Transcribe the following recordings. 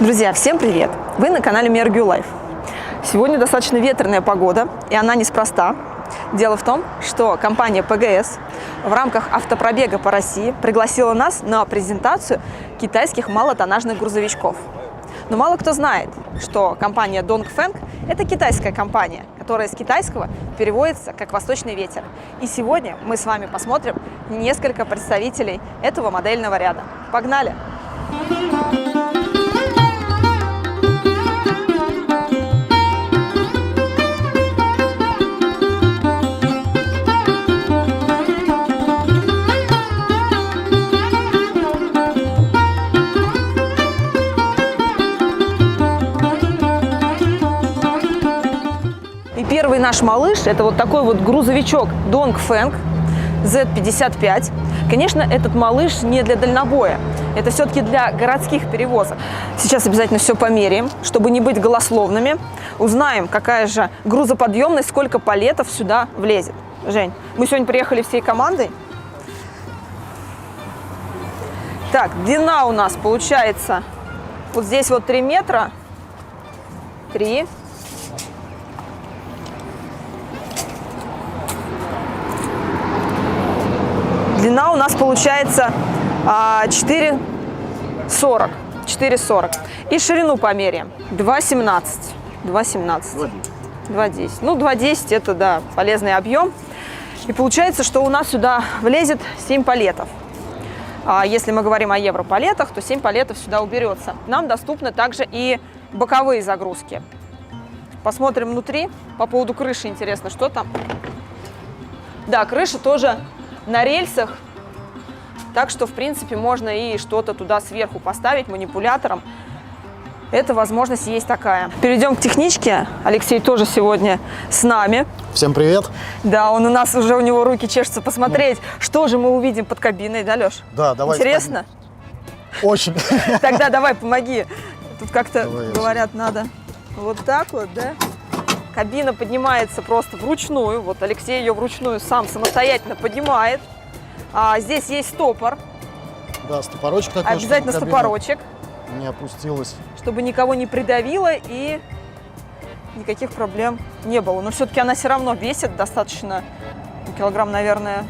Друзья, всем привет! Вы на канале Mergio Life. Сегодня достаточно ветреная погода, и она неспроста. Дело в том, что компания ПГС в рамках автопробега по России пригласила нас на презентацию китайских малотоннажных грузовичков. Но мало кто знает, что компания Dongfeng – это китайская компания, которая с китайского переводится как «восточный ветер». И сегодня мы с вами посмотрим несколько представителей этого модельного ряда. Погнали! Первый наш малыш – это вот такой вот грузовичок Dongfeng Z55. Конечно, этот малыш не для дальнобоя, это все-таки для городских перевозок. Сейчас обязательно все померяем, чтобы не быть голословными. Узнаем, какая же грузоподъемность, сколько палетов сюда влезет. Жень, мы сегодня приехали всей командой. Так, длина у нас получается вот здесь вот 3 метра. 3. Длина у нас получается 4,40. 4,40. И ширину померяем. 2,17. 2,17. 2,10. Ну, 2,10 это, да, полезный объем. И получается, что у нас сюда влезет 7 палетов. Если мы говорим о европалетах, то 7 палетов сюда уберется. Нам доступны также и боковые загрузки. Посмотрим внутри. По поводу крыши интересно, что там. Да, крыша тоже на рельсах, так что, в принципе, можно и что-то туда сверху поставить манипулятором. Эта возможность есть такая. Перейдем к техничке. Алексей тоже сегодня с нами. Всем привет. Да, он у нас уже, у него руки чешутся посмотреть, что же мы увидим под кабиной, да, Леш? Да, давай. Интересно? Очень. Тогда давай, помоги. Тут как-то, говорят, надо вот так вот, да? Кабина поднимается просто вручную. Вот Алексей ее вручную сам самостоятельно поднимает. Здесь есть стопор. Да, стопорочек такой. Обязательно стопорочек. Не опустилась. Чтобы никого не придавило и никаких проблем не было. Но все-таки она все равно весит достаточно. Килограмм, наверное,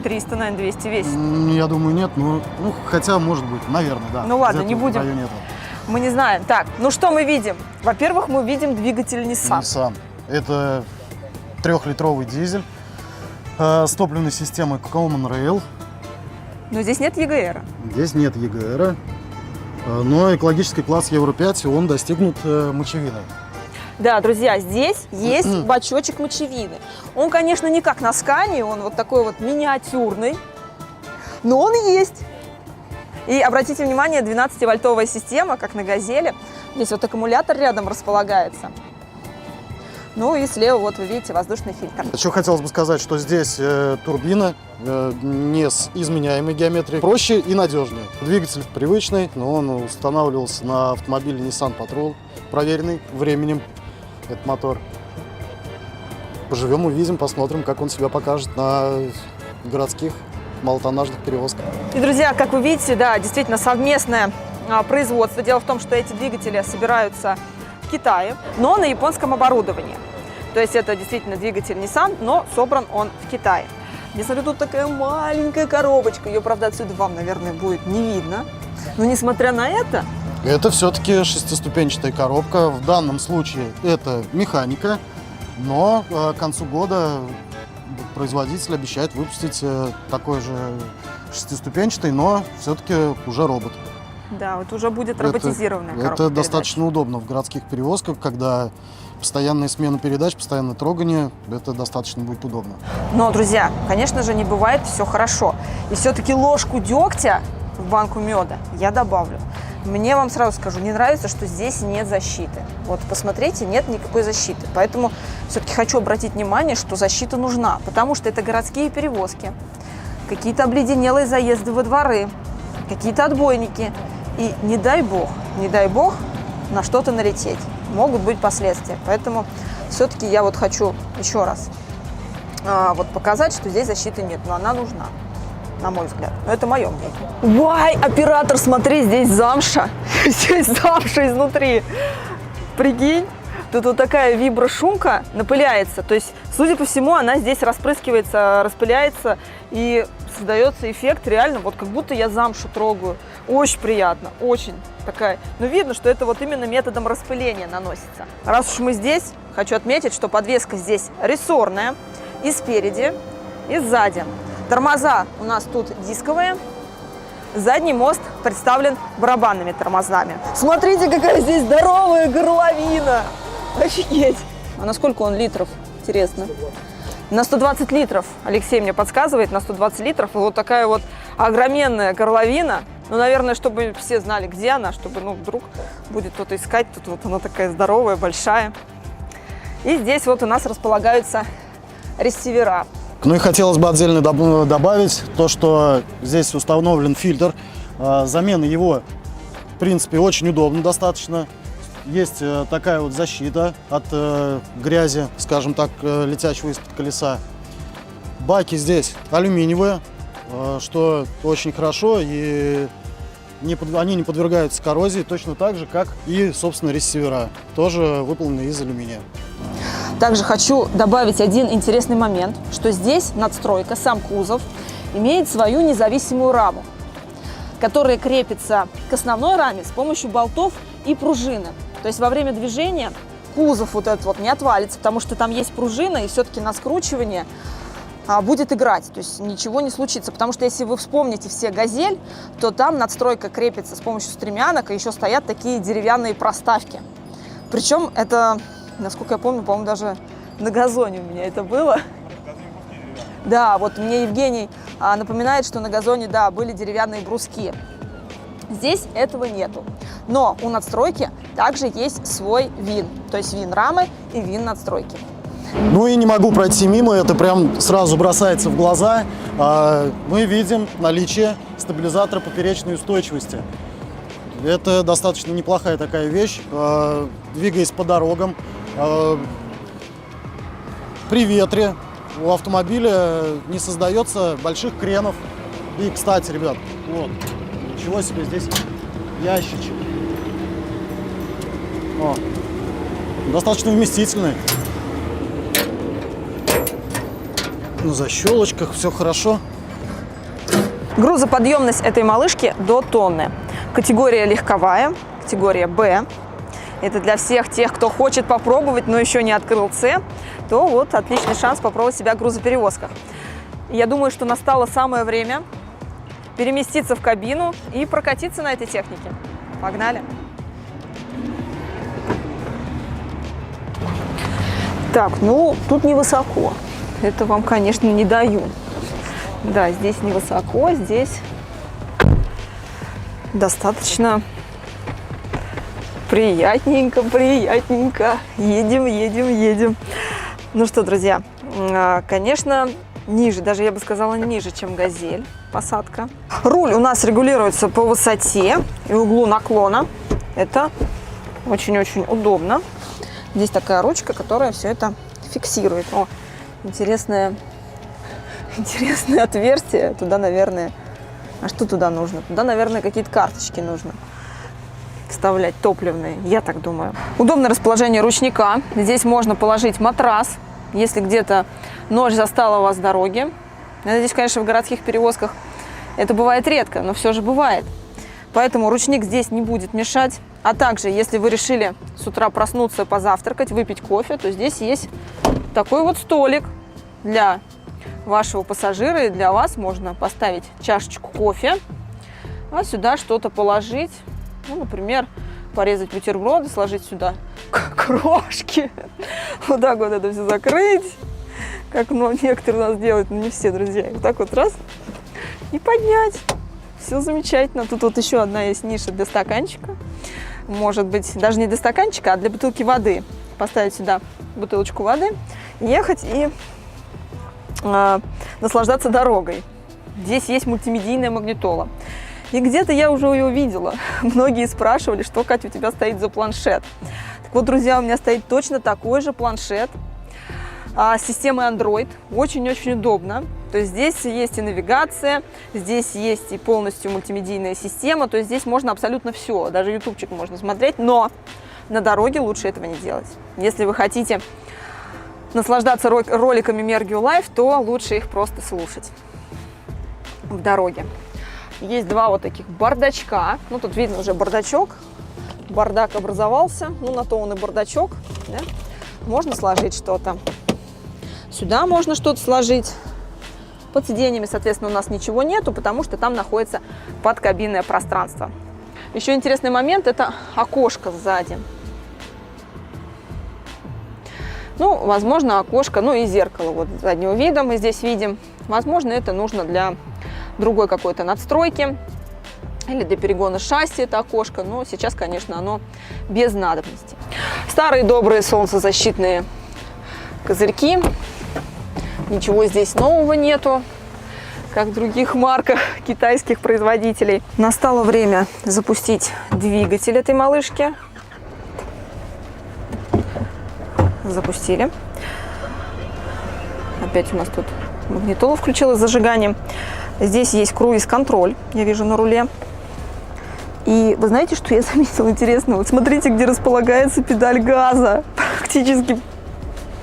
300, наверное, 200 весит. Я думаю, нет. Ну, хотя, может быть, наверное, да. Ну ладно, не будем. Мы не знаем. Так, ну что мы видим? Во-первых, мы видим двигатель Nissan. Nissan. Это 3-литровый дизель с топливной системой Common Rail. Но здесь нет EGR. Здесь нет EGR. Но экологический класс Евро-5, он достигнут мочевиной. Да, друзья, здесь есть бачочек мочевины. Он, конечно, не как на Scania, он вот такой вот миниатюрный, но он есть. И обратите внимание, 12-вольтовая система, как на «Газели». Здесь вот аккумулятор рядом располагается. Ну и слева, вот вы видите, воздушный фильтр. Еще хотелось бы сказать, что здесь турбина не с изменяемой геометрией. Проще и надежнее. Двигатель привычный, но он устанавливался на автомобиле Nissan Patrol, проверенный временем, этот мотор. Поживем, увидим, посмотрим, как он себя покажет на городских малотоннажных перевозках. И, друзья, как вы видите, да, действительно совместное производство. Дело в том, что эти двигатели собираются в Китае, но на японском оборудовании. То есть это действительно двигатель Nissan, но собран он в Китае. Я смотрю, тут такая маленькая коробочка. Ее, правда, отсюда вам, наверное, будет не видно. Но несмотря на это... Это все-таки 6-ступенчатая коробка. В данном случае это механика, но к концу года производитель обещает выпустить такой же 6-ступенчатый, но все-таки уже робот. Да, вот уже будет роботизированная коробка передач. Это достаточно удобно в городских перевозках, когда постоянная смена передач, постоянное трогание, это достаточно будет удобно. Но, друзья, конечно же, не бывает все хорошо. И все-таки ложку дегтя в банку меда я добавлю. Мне, вам сразу скажу, не нравится, что здесь нет защиты. Вот посмотрите, нет никакой защиты. Поэтому все-таки хочу обратить внимание, что защита нужна, потому что это городские перевозки, какие-то обледенелые заезды во дворы, какие-то отбойники. И не дай бог на что-то налететь. Могут быть последствия. Поэтому все-таки я вот хочу еще раз вот показать, что здесь защиты нет, но она нужна. на мой взгляд. Но это мое мнение. Вай, оператор, смотри, здесь замша. Здесь замша изнутри. Прикинь, тут вот такая виброшумка напыляется. То есть, судя по всему, она здесь распрыскивается, распыляется и создается эффект реально, вот как будто я замшу трогаю. Очень приятно, очень такая. Но видно, что это вот именно методом распыления наносится. Раз уж мы здесь, хочу отметить, что подвеска здесь рессорная и спереди, и сзади. Тормоза у нас тут дисковые. Задний мост представлен барабанными тормозами. Смотрите, какая здесь здоровая горловина! Офигеть! А на сколько он литров? Интересно. На 120 литров, Алексей мне подсказывает, на 120 литров. И вот такая вот огроменная горловина. Ну, наверное, чтобы все знали, где она, чтобы, ну, вдруг будет кто-то искать. Тут вот она такая здоровая, большая. И здесь вот у нас располагаются ресивера. Ну и хотелось бы отдельно добавить то, что здесь установлен фильтр. Замена его, в принципе, очень удобно достаточно. Есть такая вот защита от грязи, скажем так, летящего из-под колеса. Баки здесь алюминиевые, что очень хорошо, и они не подвергаются коррозии, точно так же, как и, собственно, ресивера, тоже выполнены из алюминия. Также хочу добавить один интересный момент, что здесь надстройка, сам кузов, имеет свою независимую раму, которая крепится к основной раме с помощью болтов и пружины. То есть во время движения кузов вот этот вот не отвалится, потому что там есть пружина, и все-таки на скручивание будет играть, то есть ничего не случится. Потому что если вы вспомните все «Газель», то там надстройка крепится с помощью стремянок, и еще стоят такие деревянные проставки. Причем это, насколько я помню, по-моему, даже на газоне у меня это было. Да, вот мне Евгений напоминает, что на газоне, да, были деревянные бруски. Здесь этого нету. Но у надстройки также есть свой ВИН, то есть ВИН рамы и ВИН надстройки. Ну и не могу пройти мимо, это прям сразу бросается в глаза. Мы видим наличие стабилизатора поперечной устойчивости. Это достаточно неплохая такая вещь, двигаясь по дорогам. При ветре у автомобиля не создается больших кренов. И, кстати, ребят, вот, ничего себе, здесь ящичек. О, достаточно вместительный. На защелочках все хорошо. Грузоподъемность этой малышки до тонны. Категория легковая, категория Б. Это для всех тех, кто хочет попробовать, но еще не открыл С, то вот отличный шанс попробовать себя в грузоперевозках. Я думаю, что настало самое время переместиться в кабину и прокатиться на этой технике. Погнали! Так, ну, тут невысоко. Это вам, конечно, не даю. Да, здесь невысоко, здесь достаточно приятненько, приятненько. Едем, едем, едем. Ну что, друзья, конечно, ниже, даже я бы сказала, ниже, чем «Газель» посадка. Руль у нас регулируется по высоте и углу наклона. Это очень-очень удобно. Здесь такая ручка, которая все это фиксирует. О, интересное отверстие. Туда, наверное... А что туда нужно? Туда, наверное, какие-то карточки нужно вставлять, топливные, я так думаю. Удобное расположение ручника. Здесь можно положить матрас, если где-то ночь застала вас с дороги. Здесь, конечно, в городских перевозках это бывает редко, но все же бывает. Поэтому ручник здесь не будет мешать. А также, если вы решили с утра проснуться, позавтракать, выпить кофе, то здесь есть такой вот столик для вашего пассажира. И для вас можно поставить чашечку кофе, а сюда что-то положить. Ну, например, порезать бутерброды, сложить сюда крошки. Вот так вот это все закрыть, как некоторые у нас делают, но не все, друзья. Вот так вот раз и поднять. Все замечательно. Тут вот еще одна есть ниша для стаканчика. Может быть, даже не для стаканчика, а для бутылки воды. Поставить сюда бутылочку воды, ехать и наслаждаться дорогой. Здесь есть мультимедийная магнитола. И где-то я уже ее видела. Многие спрашивали, что, Катя, у тебя стоит за планшет. Так вот, друзья, у меня стоит точно такой же планшет системы Android. Очень-очень удобно. То есть здесь есть и навигация, здесь есть и полностью мультимедийная система. То есть здесь можно абсолютно все. Даже ютубчик можно смотреть, но на дороге лучше этого не делать. Если вы хотите наслаждаться роликами Mergeo Live, то лучше их просто слушать в дороге. Есть два вот таких бардачка. Ну, тут видно уже бардачок. Бардак образовался. Ну, на то он и бардачок. Да? Можно сложить что-то. Сюда можно что-то сложить. Под сиденьями, соответственно, у нас ничего нету, потому что там находится подкабинное пространство. Еще интересный момент – это окошко сзади. Ну, возможно, окошко, ну и зеркало вот заднего вида мы здесь видим. Возможно, это нужно для другой какой-то надстройки или для перегона шасси это окошко, но сейчас, конечно, оно без надобности. Старые добрые солнцезащитные козырьки. Ничего здесь нового нету, как в других марках китайских производителей. Настало время запустить двигатель этой малышки. Запустили. Опять у нас тут магнитола включилась с зажиганием. Здесь есть круиз-контроль, я вижу на руле. И вы знаете, что я заметила интересно? Вот смотрите, где располагается педаль газа.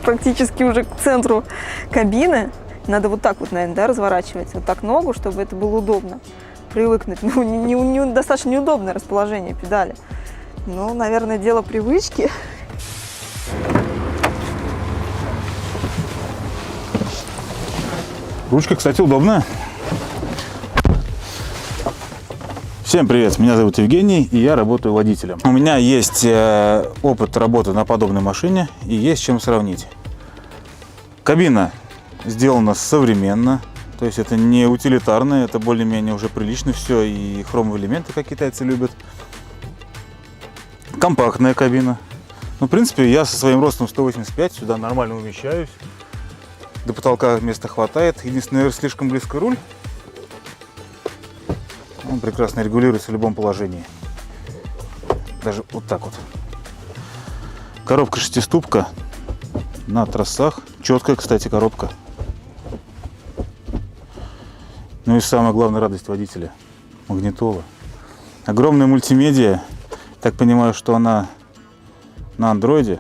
Практически уже к центру кабины. Надо вот так вот, наверное, да, разворачивать. Вот так ногу, чтобы это было удобно. Привыкнуть. Ну, достаточно неудобное расположение педали. Ну, наверное, дело привычки. Ручка, кстати, удобная. Всем привет, меня зовут Евгений, и я работаю водителем. У меня есть опыт работы на подобной машине, и есть чем сравнить. Кабина сделана современно, то есть это не утилитарное, это более-менее уже прилично все, и хромовые элементы, как китайцы любят. Компактная кабина. Ну, в принципе, я со своим ростом 185 сюда нормально умещаюсь. До потолка места хватает. Единственное, слишком близко руль. Он прекрасно регулируется в любом положении. Даже вот так вот. Коробка шестиступка на трассах. Четкая, кстати, коробка. Ну и самая главная радость водителя. Магнитола. Огромная мультимедиа. Так понимаю, что она на андроиде.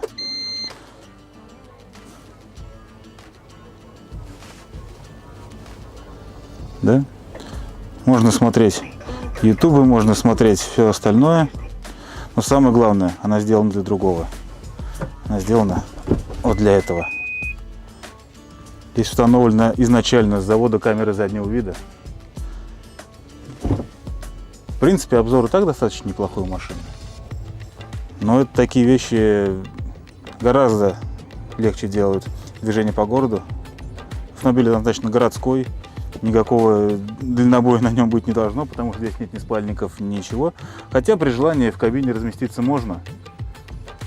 Да? Можно смотреть ютубы, можно смотреть все остальное. Но самое главное, она сделана для другого. Она сделана вот для этого. Здесь установлена изначально с завода камера заднего вида. В принципе, обзор и так достаточно неплохой у машины. Но это такие вещи гораздо легче делают движение по городу. Автомобиль однозначно городской. Никакого дальнобоя на нем быть не должно, потому что здесь нет ни спальников, ничего. Хотя при желании в кабине разместиться можно.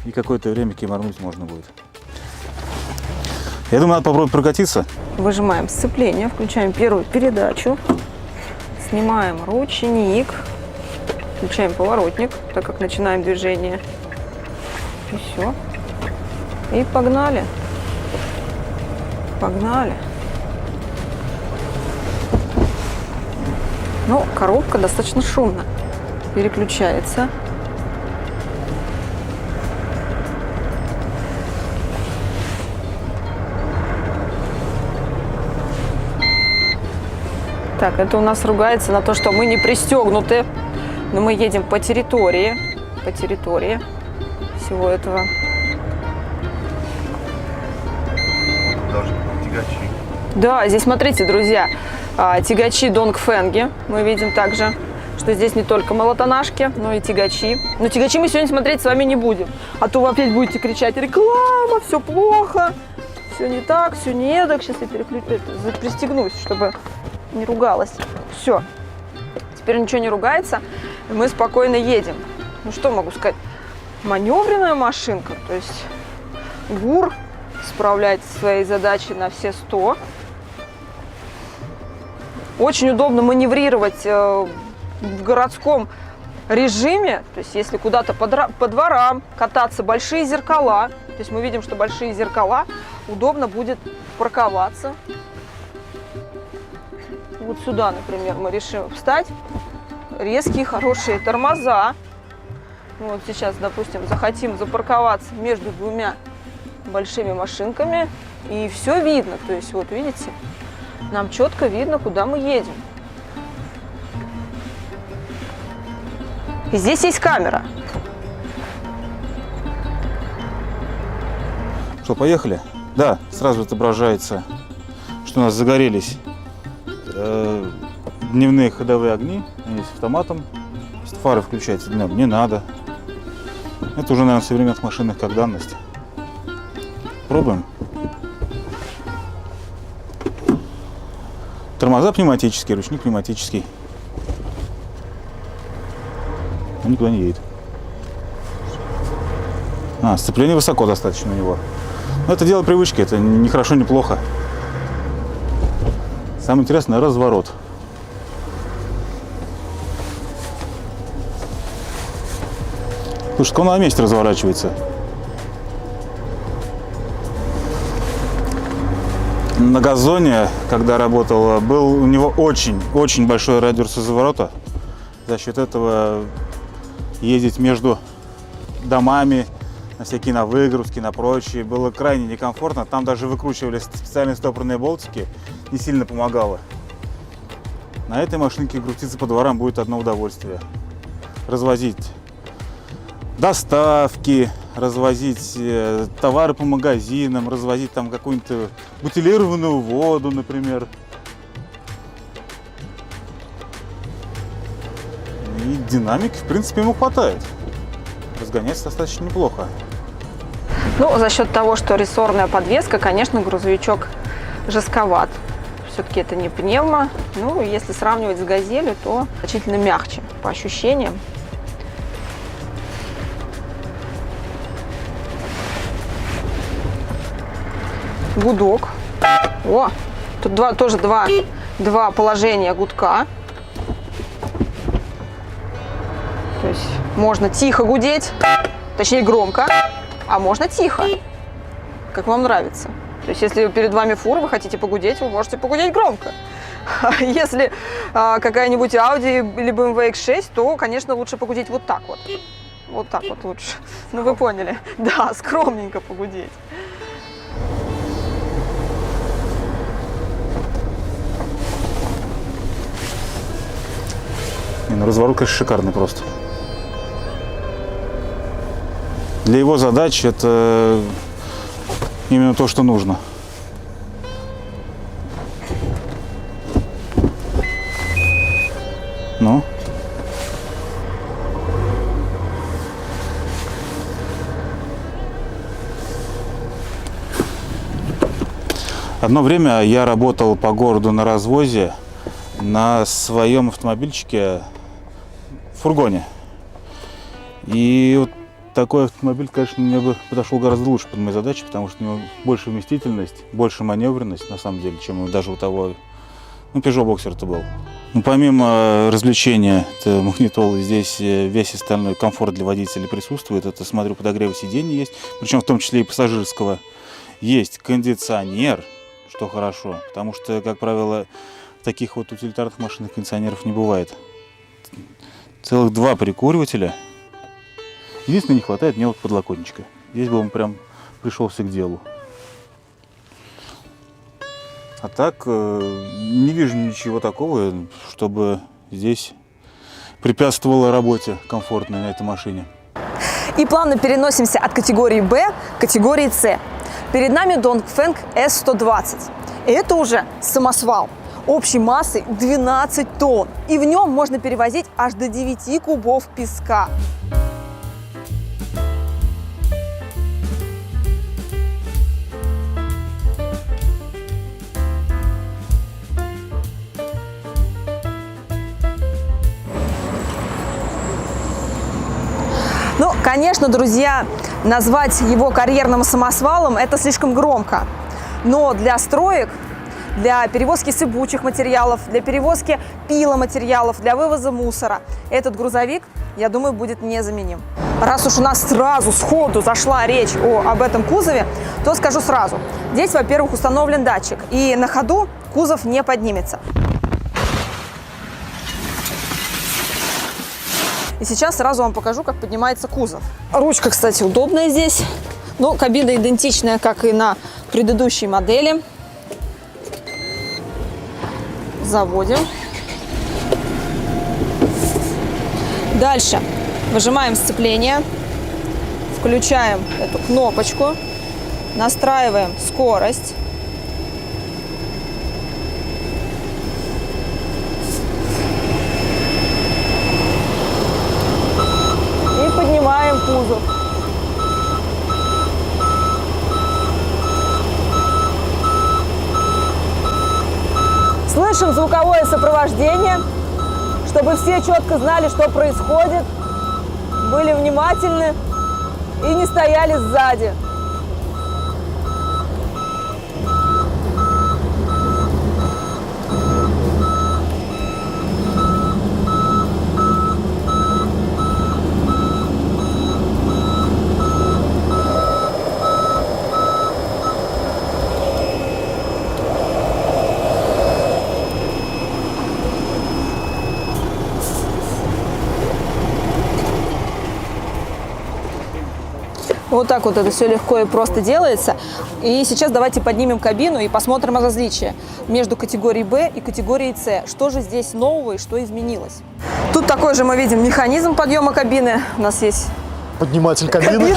И какое-то время киморнуть можно будет. Я думаю, надо попробовать прокатиться. Выжимаем сцепление, включаем первую передачу. Снимаем ручник. Включаем поворотник, так как начинаем движение. И все. И погнали. Погнали. Ну, коробка достаточно шумно переключается. Так, это у нас ругается на то, что мы не пристегнуты, но мы едем по территории всего этого. Даже тягачи. Да, здесь смотрите, друзья, тягачи Донгфенги. Мы видим также, что здесь не только молотонашки, но и тягачи. Но тягачи мы сегодня смотреть с вами не будем. А то вы опять будете кричать: реклама, все плохо, все не так, все не эдак. Сейчас я пристегнусь, чтобы не ругалась. Все. Теперь ничего не ругается, и мы спокойно едем. Ну что могу сказать? Маневренная машинка. То есть ГУР справляется со своей задачей на все 100. Очень удобно маневрировать в городском режиме. То есть если куда-то по дворам кататься, большие зеркала. То есть мы видим, что большие зеркала удобно будет парковаться. Вот сюда, например, мы решим встать. Резкие, хорошие тормоза. Вот сейчас, допустим, захотим запарковаться между двумя большими машинками. И все видно. То есть, вот видите, нам четко видно, куда мы едем. И здесь есть камера. Что, поехали? Да, сразу отображается, что у нас загорелись дневные ходовые огни. Они с автоматом. Фары включаются днем, не надо. Это уже, наверное, в современных машинах как данность. Пробуем. Тормоза пневматические, ручник пневматический. Он никуда не едет. Сцепление высоко достаточно у него. Но это дело привычки, это ни хорошо, ни плохо. Самое интересное — разворот. Слушай, он на месте разворачивается. На газоне, когда работал, был у него очень большой радиус разворота. За счет этого ездить между домами, на всякие на выгрузки, на прочие, было крайне некомфортно. Там даже выкручивались специальные стопорные болтики, не сильно помогало. На этой машинке крутиться по дворам будет одно удовольствие. Развозить доставки, развозить товары по магазинам, развозить там какую-нибудь бутилированную воду, например. И динамики, в принципе, ему хватает. Разгоняется достаточно неплохо. Ну, за счет того, что рессорная подвеска, конечно, грузовичок жестковат. Все-таки это не пневмо. Ну, если сравнивать с «Газелью», то значительно мягче по ощущениям. Гудок. О, тут тоже два положения гудка. То есть можно тихо гудеть, точнее громко, а можно тихо, как вам нравится. То есть если перед вами фура, вы хотите погудеть, вы можете погудеть громко. А если какая-нибудь Audi или BMW X6, то, конечно, лучше погудеть вот так вот. Вот так вот лучше. Ну, вы поняли. Да, скромненько погудеть. Разворот, конечно, шикарный просто. Для его задач это именно то, что нужно. Ну? Одно время я работал по городу на развозе на своем автомобильчике, в фургоне. И вот такой автомобиль, конечно, мне бы подошел гораздо лучше под мои задачи, потому что у него больше вместительность, больше маневренность, на самом деле, чем даже у того, Peugeot Boxer-то был. Ну, помимо развлечения, это магнитолы, здесь весь остальной комфорт для водителя присутствует. Это, смотрю, подогрев сидений есть, причем в том числе и пассажирского. Есть кондиционер, что хорошо, потому что, как правило, в таких вот утилитарных машинах кондиционеров не бывает. Целых 2 прикуривателя. Единственное, не хватает мне вот подлокотничка. Здесь бы он прям пришелся к делу. А так, не вижу ничего такого, чтобы здесь препятствовало работе комфортной на этой машине. И плавно переносимся от категории Б к категории С. Перед нами Dongfeng S120. И это уже самосвал общей массой 12 тонн. И в нем можно перевозить аж до 9 кубов песка. Ну, конечно, друзья, назвать его карьерным самосвалом – это слишком громко. Но для строек, для перевозки сыпучих материалов, для перевозки пиломатериалов, для вывоза мусора этот грузовик я думаю, будет незаменим. Раз уж у нас сразу сходу зашла речь об этом кузове, то скажу сразу. Здесь, во-первых, установлен датчик, и на ходу кузов не поднимется. И сейчас сразу вам покажу, как поднимается кузов. Ручка, кстати, удобная здесь. Ну, кабина идентичная, как и на предыдущей модели. Заводим. Дальше выжимаем сцепление, включаем эту кнопочку, настраиваем скорость. И поднимаем кузов. Слышим звуковое сопровождение, чтобы все четко знали, что происходит, были внимательны и не стояли сзади. Вот так вот это все легко и просто делается. И сейчас давайте поднимем кабину и посмотрим различия между категорией Б и категорией С. Что же здесь нового и что изменилось? Тут такой же мы видим механизм подъема кабины. У нас есть Подниматель кабины.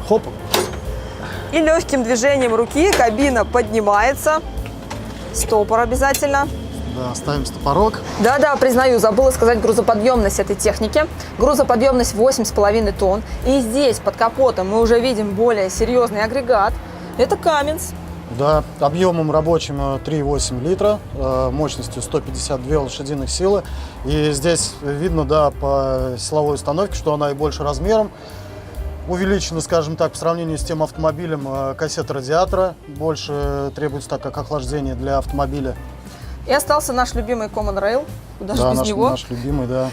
Хоп. И легким движением руки кабина поднимается. Стопор обязательно. Да, ставим стопорок. Да-да, признаю, забыла сказать грузоподъемность этой техники. Грузоподъемность 8,5 тонн. И здесь под капотом мы уже видим более серьезный агрегат. Это Каменс. Да, объемом рабочим 3,8 литра, мощностью 152 лошадиных силы. И здесь видно, да, по силовой установке, что она и больше размером. Увеличена, скажем так, по сравнению с тем автомобилем кассета радиатора. Больше требуется, так как охлаждение для автомобиля. И остался наш любимый Common Rail. Куда же без него? Наш любимый, да.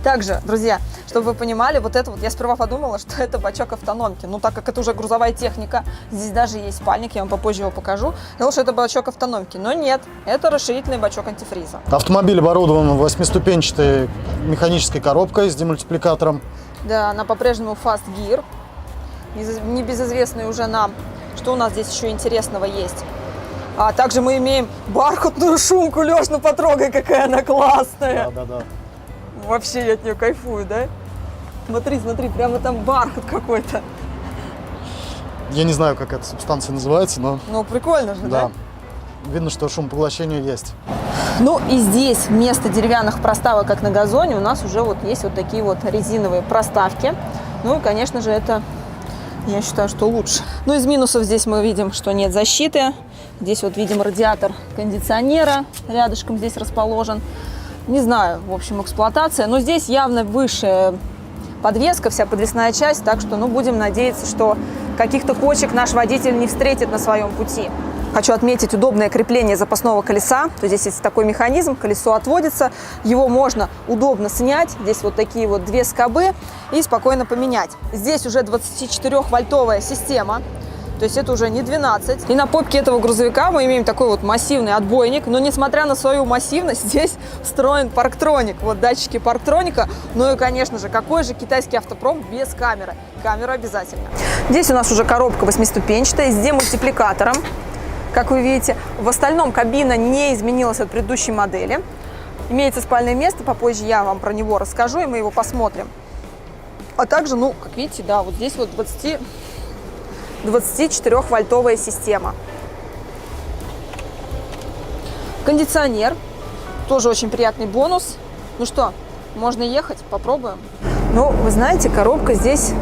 Также, друзья, чтобы вы понимали, вот это вот, я сперва подумала, что это бачок автономки. Ну, так как это уже грузовая техника, здесь даже есть спальник, я вам попозже его покажу. Я думала, что это бачок автономки, но нет, это расширительный бачок антифриза. Автомобиль оборудован 8-ступенчатой механической коробкой с демультипликатором. Да, она по-прежнему Fast Gear, небезызвестный уже нам. Что у нас здесь еще интересного есть? А также мы имеем бархатную шумку. Леш, ну потрогай, какая она классная. Да. Вообще я от нее кайфую, да? Смотри, прямо там бархат какой-то. Я не знаю, как эта субстанция называется, но... Ну, прикольно же, да? Видно, что шумопоглощение есть. Ну и здесь вместо деревянных проставок, как на газоне, у нас уже вот есть вот такие вот резиновые проставки. Ну и, конечно же, это, я считаю, что лучше. Ну, из минусов здесь мы видим, что нет защиты. Здесь вот видим радиатор кондиционера, рядышком здесь расположен. Не знаю, в общем, эксплуатация. Но здесь явно выше подвеска, вся подвесная часть. Так что, ну, будем надеяться, что каких-то кочек наш водитель не встретит на своем пути. Хочу отметить удобное крепление запасного колеса. То здесь есть такой механизм, колесо отводится, его можно удобно снять. Здесь вот такие вот две скобы и спокойно поменять. Здесь уже 24-вольтовая система, то есть это уже не 12. И на попке этого грузовика мы имеем такой вот массивный отбойник, но несмотря на свою массивность, здесь встроен парктроник. Вот датчики парктроника. Ну и, конечно же, какой же китайский автопром без камеры? Камера обязательно. Здесь у нас уже коробка 8-ступенчатая с демультипликатором. Как вы видите, в остальном кабина не изменилась от предыдущей модели. Имеется спальное место, попозже я вам про него расскажу, и мы его посмотрим. А также, ну, как видите, да, вот здесь вот 24-вольтовая система. Кондиционер, тоже очень приятный бонус. Ну что, можно ехать, попробуем. Ну, вы знаете, коробка здесь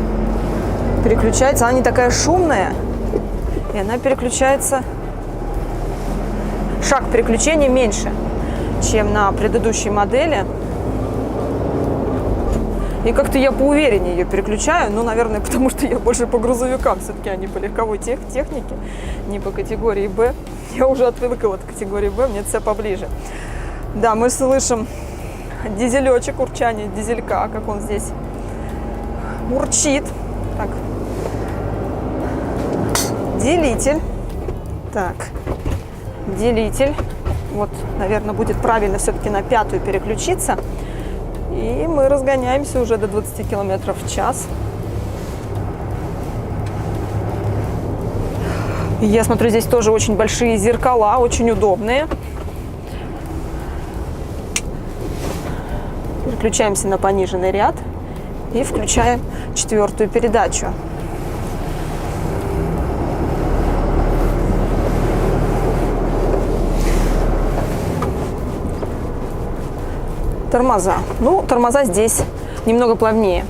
переключается, она не такая шумная, и она переключается... Шаг переключения меньше, чем на предыдущей модели. И как-то я поувереннее ее переключаю. Ну, наверное, потому что я больше по грузовикам все-таки, а не по легковой технике, не по категории Б. Я уже отвыкла от категории Б, мне все поближе. Да, мы слышим дизелечек, урчание дизелька, как он здесь урчит. Так. Делитель. Так. Делитель. Вот, наверное, будет правильно все-таки на 5-ю переключиться. И мы разгоняемся уже до 20 км в час. И я смотрю, здесь тоже очень большие зеркала, очень удобные. Переключаемся на пониженный ряд и включаем 4-ю передачу. Тормоза. Ну, тормоза здесь немного плавнее.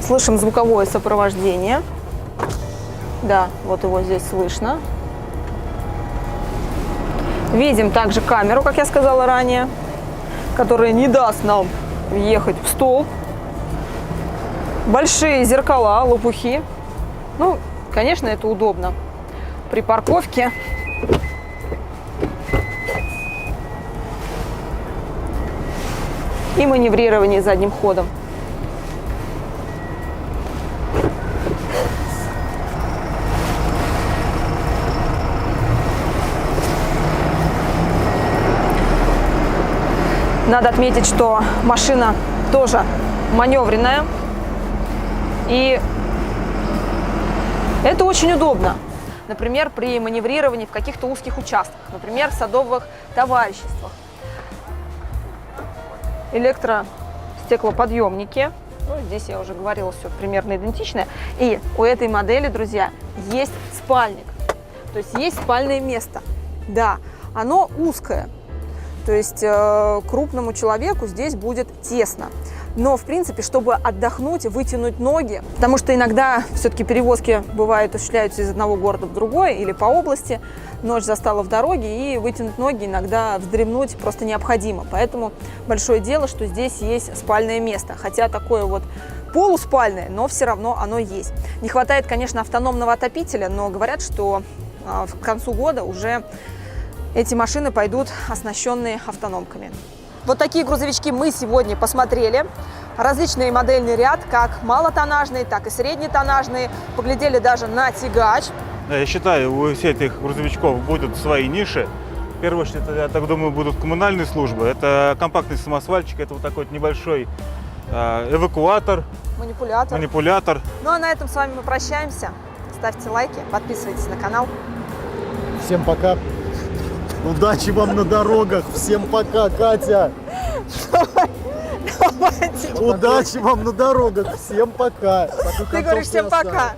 Слышим звуковое сопровождение. Да, вот его здесь слышно. Видим также камеру, как я сказала ранее, которая не даст нам въехать в столб. Большие зеркала, лопухи. Ну, конечно, это удобно при парковке. И маневрирование задним ходом. Надо отметить, что машина тоже маневренная. И это очень удобно. Например, при маневрировании в каких-то узких участках. Например, в садовых товариществах. Электростеклоподъемники. Ну, здесь я уже говорила, все примерно идентичное. И у этой модели, друзья, есть спальник. То есть есть спальное место. Да, оно узкое. То есть крупному человеку здесь будет тесно. Но, в принципе, чтобы отдохнуть, вытянуть ноги, потому что иногда все-таки перевозки бывают, осуществляются из одного города в другой или по области, ночь застала в дороге, и вытянуть ноги иногда вздремнуть просто необходимо. Поэтому большое дело, что здесь есть спальное место. Хотя такое вот полуспальное, но все равно оно есть. Не хватает, конечно, автономного отопителя, но говорят, что к концу года уже эти машины пойдут оснащенные автономками. Вот такие грузовички мы сегодня посмотрели. Различный модельный ряд, как малотоннажные, так и среднетоннажные. Поглядели даже на тягач. Я считаю, у всех этих грузовичков будут свои ниши. В первую очередь, я так думаю, будут коммунальные службы. Это компактный самосвальчик, это вот такой вот небольшой эвакуатор, манипулятор. Ну а на этом с вами мы прощаемся. Ставьте лайки, подписывайтесь на канал. Всем пока. Удачи вам на дорогах. Всем пока, Катя. Давайте. Удачи вам на дорогах. Всем пока. Ты говоришь всем пока.